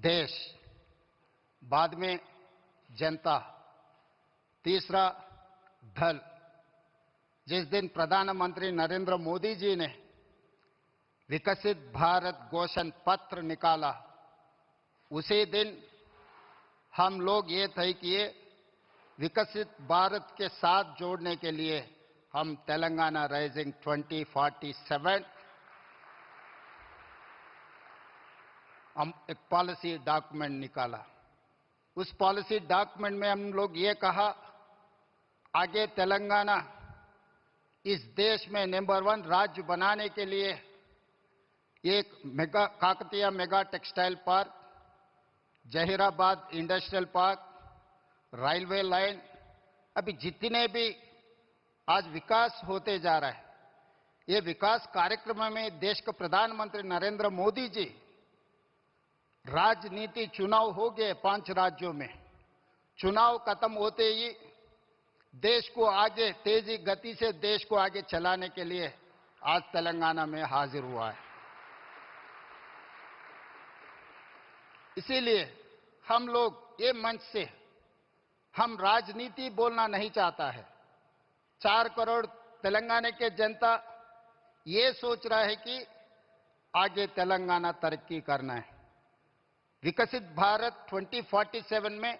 देश, बाद में जनता, तीसरा दल। जिस दिन प्रधानमंत्री नरेंद्र मोदी जी ने विकसित भारत घोषण पत्र निकाला, उसी दिन हम लोग ये तय किए, विकसित भारत के साथ जोड़ने के लिए हम तेलंगाना राइजिंग 2047 हम एक पॉलिसी डॉक्यूमेंट निकाला। उस पॉलिसी डॉक्यूमेंट में हम लोग ये कहा, आगे तेलंगाना इस देश में नंबर 1 राज्य बनाने के लिए एक Kakatiya mega textile park, Zaheerabad industrial park, railway line, अभी जितने भी आज विकास होते जा रहा है, ये विकास कार्यक्रम में देश के प्रधानमंत्री नरेंद्र मोदी जी, राजनीति चुनाव हो गए 5 राज्यों में, चुनाव खत्म होते ही देश को आगे तेजी गति से देश को आगे चलाने के लिए आज तेलंगाना में हाजिर हुआ है। इसीलिए हम लोग ये मंच से हम राजनीति बोलना नहीं चाहता है। 4 करोड़ तेलंगाना के जनता ये सोच रहा है कि आगे तेलंगाना तरक्की करना है। विकसित भारत 2047 में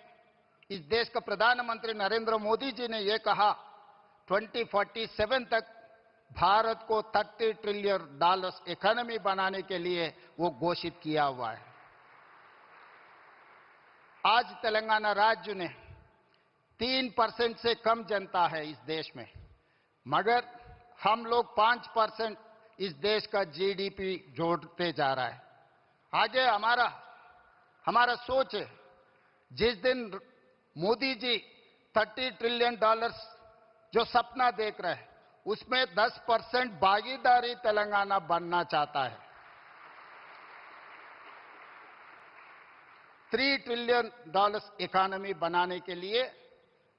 इस देश का प्रधानमंत्री नरेंद्र मोदी जी ने यह कहा, 2047 तक भारत को $30 ट्रिलियन इकोनॉमी बनाने के लिए वो घोषित किया हुआ है। आज तेलंगाना राज्य ने 3% से कम जनता है इस देश में, मगर हम लोग 5% इस देश का जीडीपी जोड़ते जा रहा है। आगे हमारा सोच है, जिस दिन मोदी जी $30 ट्रिलियन जो सपना देख रहे हैं, उसमें 10% भागीदारी तेलंगाना बनना चाहता है। $3 ट्रिलियन इकोनॉमी बनाने के लिए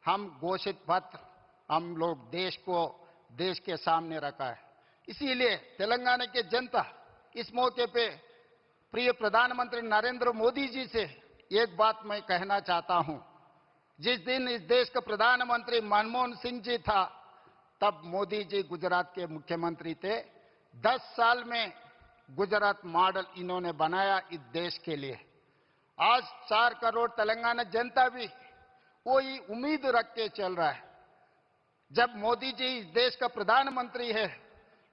हम घोषित पत्र हम लोग देश के सामने रखा है। इसीलिए तेलंगाना के जनता इस मौके पे प्रिय प्रधानमंत्री नरेंद्र मोदी जी से एक बात मैं कहना चाहता हूं। जिस दिन इस देश का प्रधानमंत्री मनमोहन सिंह जी था, तब मोदी जी गुजरात के मुख्यमंत्री थे। 10 साल में गुजरात मॉडल इन्होंने बनाया इस देश के लिए। आज 4 करोड़ तेलंगाना जनता भी वही उम्मीद रख के चल रहा है। जब मोदी जी इस देश का प्रधानमंत्री है,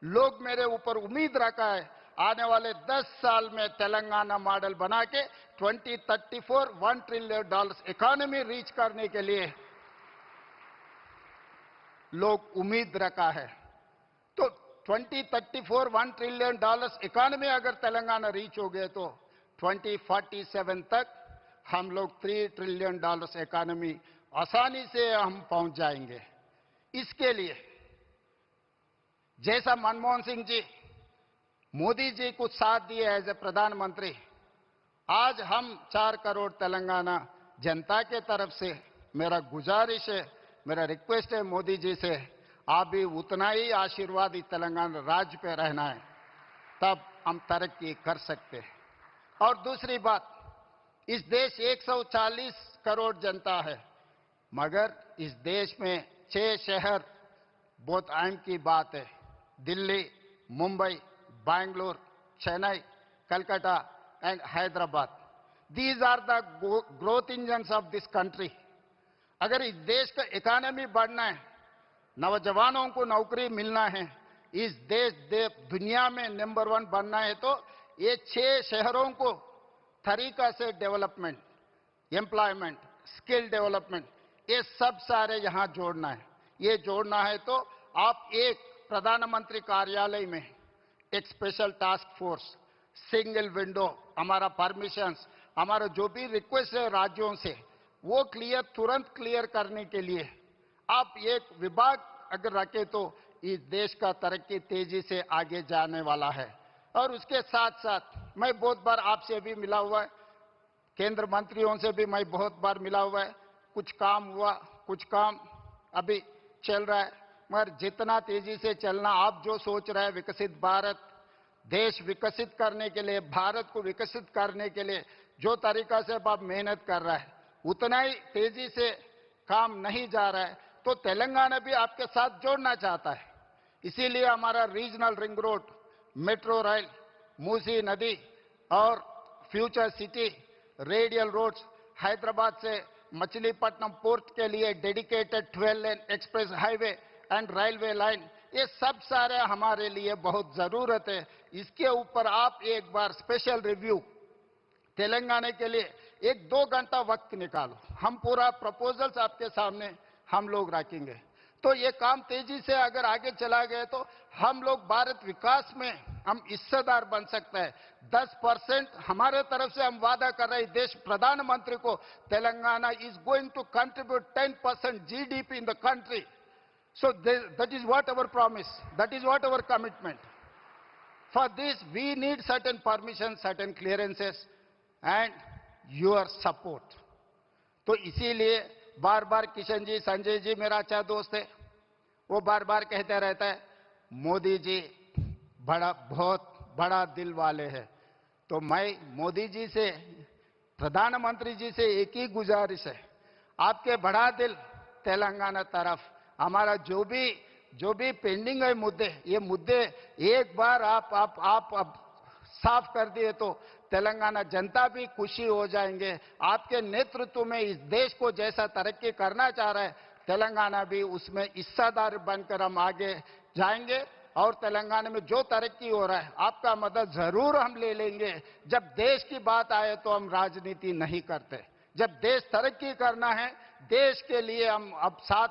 लोग मेरे ऊपर उम्मीद रखा है, आने वाले 10 साल में तेलंगाना मॉडल बना के 2034 $1 ट्रिलियन इकोनॉमी रीच करने के लिए लोग उम्मीद रखा है। तो 2034 $1 ट्रिलियन इकोनॉमी अगर तेलंगाना रीच हो गए तो 2047 तक हम लोग $3 ट्रिलियन इकोनॉमी आसानी से हम पहुंच जाएंगे। इसके लिए जैसा मनमोहन सिंह जी मोदी जी को साथ दिए एज ए प्रधानमंत्री, आज हम 4 करोड़ तेलंगाना जनता के तरफ से मेरा गुजारिश है, मेरा रिक्वेस्ट है मोदी जी से, आप भी उतना ही आशीर्वाद इस तेलंगाना राज्य पे रहना है, तब हम तरक्की कर सकते हैं। और दूसरी बात, इस देश 140 करोड़ जनता है, मगर इस देश में 6 शहर बहुत अहम की बात है, Delhi, Mumbai, Bangalore, Chennai, Calcutta and Hyderabad. These are the growth engines of this country. अगर इस देश का इकोनॉमी बढ़ना है, नौजवानों को नौकरी मिलना है, इस दुनिया में नंबर 1 बनना है, तो ये 6 शहरों को तरीका से डेवलपमेंट, एम्प्लॉयमेंट, स्किल डेवलपमेंट, ये सब सारे यहाँ जोड़ना है। ये जोड़ना है तो आप एक प्रधानमंत्री कार्यालय में एक special task force, single window, हमारा परमिशंस, हमारा जो भी रिक्वेस्ट है राज्यों से, वो तुरंत क्लियर करने के लिए आप एक विभाग अगर रखे तो इस देश का तरक्की तेजी से आगे जाने वाला है। और उसके साथ साथ मैं बहुत बार आपसे भी मिला हुआ है, केंद्र मंत्रियों से भी मैं बहुत बार मिला हुआ है, कुछ काम हुआ, कुछ काम अभी चल रहा है, मगर जितना तेजी से चलना, आप जो सोच रहे हैं विकसित भारत, देश विकसित करने के लिए, भारत को विकसित करने के लिए जो तरीका से अब आप मेहनत कर रहा है उतना ही तेजी से काम नहीं जा रहा है, तो तेलंगाना भी आपके साथ जोड़ना चाहता है। इसीलिए हमारा regional ring road, metro rail, Musi नदी और future city, radial roads, Hyderabad से मछलीपट्टनम पोर्ट के लिए dedicated 12 lane express highway and railway line, ये सब सारे हमारे लिए बहुत जरूरत है। इसके ऊपर आप एक बार स्पेशल रिव्यू तेलंगाना के लिए 1-2 घंटा वक्त निकालो, हम पूरा प्रपोजल्स आपके सामने हम लोग रखेंगे। तो ये काम तेजी से अगर आगे चला गया तो हम लोग भारत विकास में हम हिस्सेदार बन सकते हैं। 10% हमारे तरफ से हम वादा कर रहे हैं देश प्रधानमंत्री को, Telangana is going to contribute 10% GDP in the country. So that is what our promise, that is what our commitment. For this, we need certain permissions, certain clearances, and your support. तो इसीलिए बार बार किशन जी, संजय जी मेरा अच्छा दोस्त है, वो बार बार कहते रहता है मोदी जी बहुत बड़ा दिल वाले हैं। तो मैं मोदी जी से, प्रधानमंत्री जी से एक ही गुजारिश है, आपके बड़ा दिल तेलंगाना तरफ, हमारा जो भी पेंडिंग है मुद्दे, ये मुद्दे एक बार आप साफ कर दिए तो तेलंगाना जनता भी खुशी हो जाएंगे। आपके नेतृत्व में इस देश को जैसा तरक्की करना चाह रहा है, तेलंगाना भी उसमें हिस्सेदार बनकर हम आगे जाएंगे। और तेलंगाना में जो तरक्की हो रहा है, आपका मदद जरूर हम ले लेंगे। जब देश की बात आए तो हम राजनीति नहीं करते, जब देश तरक्की करना है, देश के लिए हम अब साथ